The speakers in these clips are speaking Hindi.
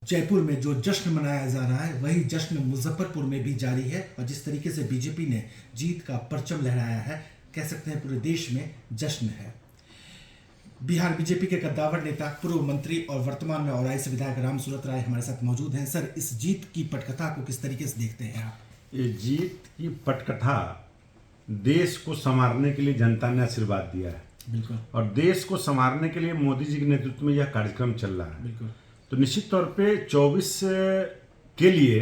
जयपुर में जो जश्न मनाया जा रहा है वही जश्न मुजफ्फरपुर में भी जारी है और जिस तरीके से बीजेपी ने जीत का परचम लहराया है, कह सकते हैं पूरे देश में जश्न है। बिहार बीजेपी के कद्दावर नेता, पूर्व मंत्री और वर्तमान में औराई से विधायक राम सूरत राय हमारे साथ मौजूद हैं। सर, इस जीत की पटकथा को किस तरीके से देखते हैं आप? ये जीत की पटकथा देश को संवारने के लिए जनता ने आशीर्वाद दिया है। बिल्कुल। और देश को संवारने के लिए मोदी जी के नेतृत्व में यह कार्यक्रम चल रहा है। बिल्कुल। तो निश्चित तौर पे 24 के लिए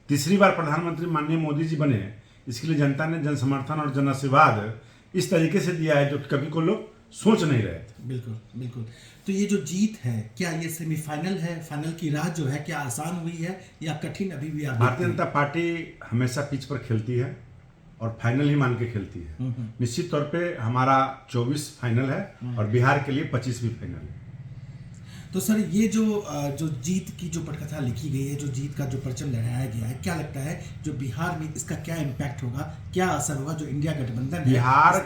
तीसरी बार प्रधानमंत्री माननीय मोदी जी बने, इसके लिए जनता ने जन समर्थन और जन आशीर्वाद इस तरीके से दिया है जो कभी को लोग सोच नहीं रहे थे। बिल्कुल बिल्कुल। तो ये जो जीत है, क्या ये सेमीफाइनल है? फाइनल की राह जो है क्या आसान हुई है या कठिन अभी भी? भारतीय जनता पार्टी हमेशा पिच पर खेलती है और फाइनल ही मान के खेलती है। निश्चित तौर पे हमारा 24 फाइनल है और बिहार के लिए 25 भी फाइनल है। तो सर, ये जो जीत की जो पटकथा लिखी गई है, जो जीत का जो परचम लहराया गया है, क्या लगता है जो बिहार में इसका क्या इम्पैक्ट होगा, क्या असर होगा जो इंडिया गठबंधन है? बिहार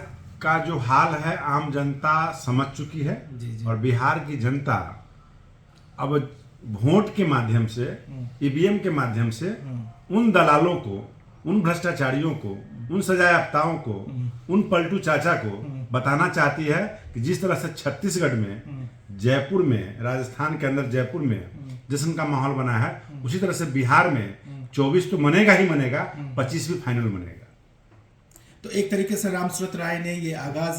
का जो हाल है आम जनता समझ चुकी है। जी। और बिहार की जनता अब वोट के माध्यम से, ईवीएम के माध्यम से उन दलालों को, उन भ्रष्टाचारियों को, उन सजायाफ्ताओं को, उन पलटू चाचा को बताना चाहती है कि जिस तरह से छत्तीसगढ़ में, जयपुर में, राजस्थान के अंदर जयपुर में जश्न का माहौल बना है, उसी तरह से बिहार में 24 तो मनेगा ही मनेगा, 25 भी फाइनल मनेगा। तो एक तरीके से राम सूरत राय ने ये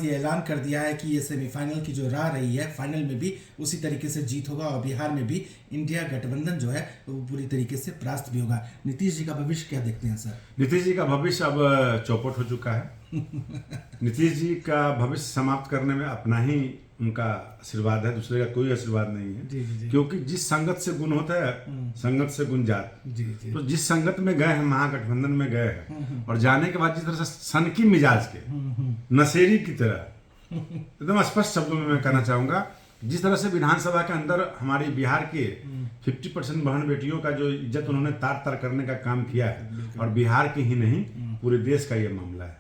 ऐलान कर दिया है कि ये सेमीफाइनल की जो राह रही है, फाइनल में भी उसी तरीके से जीत होगा और बिहार में भी इंडिया गठबंधन जो है वो पूरी तरीके से परास्त भी होगा। नीतीश जी का भविष्य क्या देखते हैं सर? नीतीश जी का भविष्य अब चौपट हो चुका है। नीतीश जी का भविष्य समाप्त करने में अपना ही उनका आशीर्वाद है, दूसरे का कोई आशीर्वाद नहीं है। जी। क्योंकि जिस संगत से गुण होता है, संगत से गुण जात। जी। तो जिस संगत में गए हैं, महागठबंधन में गए हैं, और जाने के बाद जिस तरह से सनकी मिजाज के, नशेरी की तरह, एकदम स्पष्ट शब्दों में मैं कहना चाहूंगा, जिस तरह से विधानसभा के अंदर हमारी बिहार के 50% बहन बेटियों का जो इज्जत उन्होंने तार तार करने का काम किया है, और बिहार की ही नहीं पूरे देश का ये मामला है,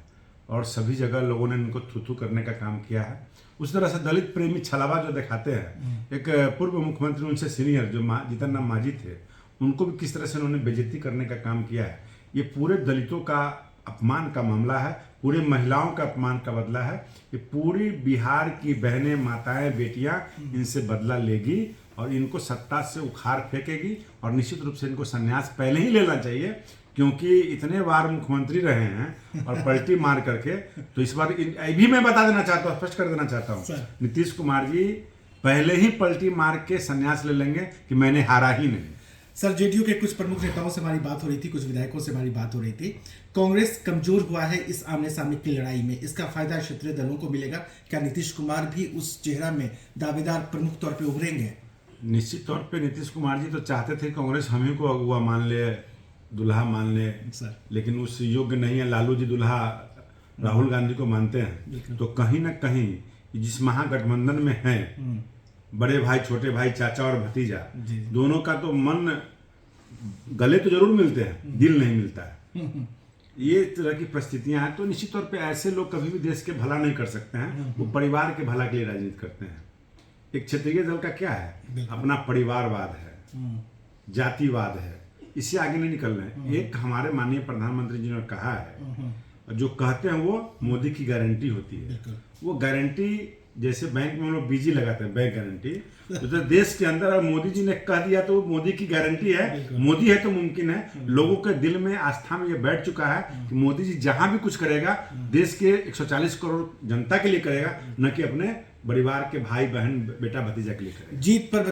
और सभी जगह लोगों ने इनको थू करने का काम किया है। उस तरह से दलित प्रेमी छलावा जो दिखाते हैं, एक पूर्व मुख्यमंत्री उनसे सीनियर जो जीतन राम मांझी थे, उनको भी किस तरह से उन्होंने बेइज्जती करने का काम किया है, ये पूरे दलितों का अपमान का मामला है, पूरे महिलाओं का अपमान का बदला है। ये पूरी बिहार की बहनें, माताएं, बेटियां इनसे बदला लेगी और इनको सत्ता से उखाड़ फेंकेगी, और निश्चित रूप से इनको संन्यास पहले ही लेना चाहिए, क्योंकि इतने बार मुख्यमंत्री रहे हैं और पलटी मार करके। तो इस बार भी मैं बता देना चाहता हूँ, स्पष्ट कर देना चाहता हूँ, नीतीश कुमार जी पहले ही पलटी मार के संन्यास ले लेंगे कि मैंने हारा ही नहीं। सर, जेडीयू के कुछ प्रमुख नेताओं से हमारी बात हो रही थी, कुछ विधायकों से हमारी बात हो रही थी। कांग्रेस कमजोर हुआ है इस आमने सामने की लड़ाई में, इसका फायदा क्षेत्रीय दलों को मिलेगा। क्या नीतीश कुमार भी उस चेहरा में दावेदार प्रमुख तौर पर उभरेंगे? निश्चित तौर पे नीतीश कुमार जी तो चाहते थे कांग्रेस हम ही को अगुआ मान ले, दुल्हा मान ले सर, लेकिन उस योग्य नहीं है। लालू जी दुल्हा राहुल गांधी को मानते हैं। तो कहीं ना कहीं जिस महागठबंधन में हैं, बड़े भाई, छोटे भाई, चाचा और भतीजा, दोनों का तो मन, गले तो जरूर मिलते हैं, दिल नहीं मिलता है। ये तरह की परिस्थितियां हैं। तो निश्चित तौर पे ऐसे लोग कभी भी देश के भला नहीं कर सकते हैं, वो परिवार के भला के लिए राजनीति करते हैं। एक क्षेत्रीय दल का क्या है? अपना परिवारवाद है, जातिवाद है, इससे आगे नहीं निकल रहे हैं। एक हमारे माननीय प्रधानमंत्री जी ने कहा है, जो कहते हैं वो मोदी की गारंटी होती है। वो गारंटी जैसे बैंक में हम लोग बीजी लगाते हैं, बैंक गारंटी, तो देश के अंदर मोदी जी ने कह दिया तो मोदी की गारंटी है। मोदी है तो मुमकिन है। लोगों के दिल में, आस्था में ये बैठ चुका है कि मोदी जी जहां भी कुछ करेगा, देश के 140 करोड़ जनता के लिए करेगा, न कि अपने परिवार के भाई बहन, बेटा भतीजा के लिए करेगा। जीत पर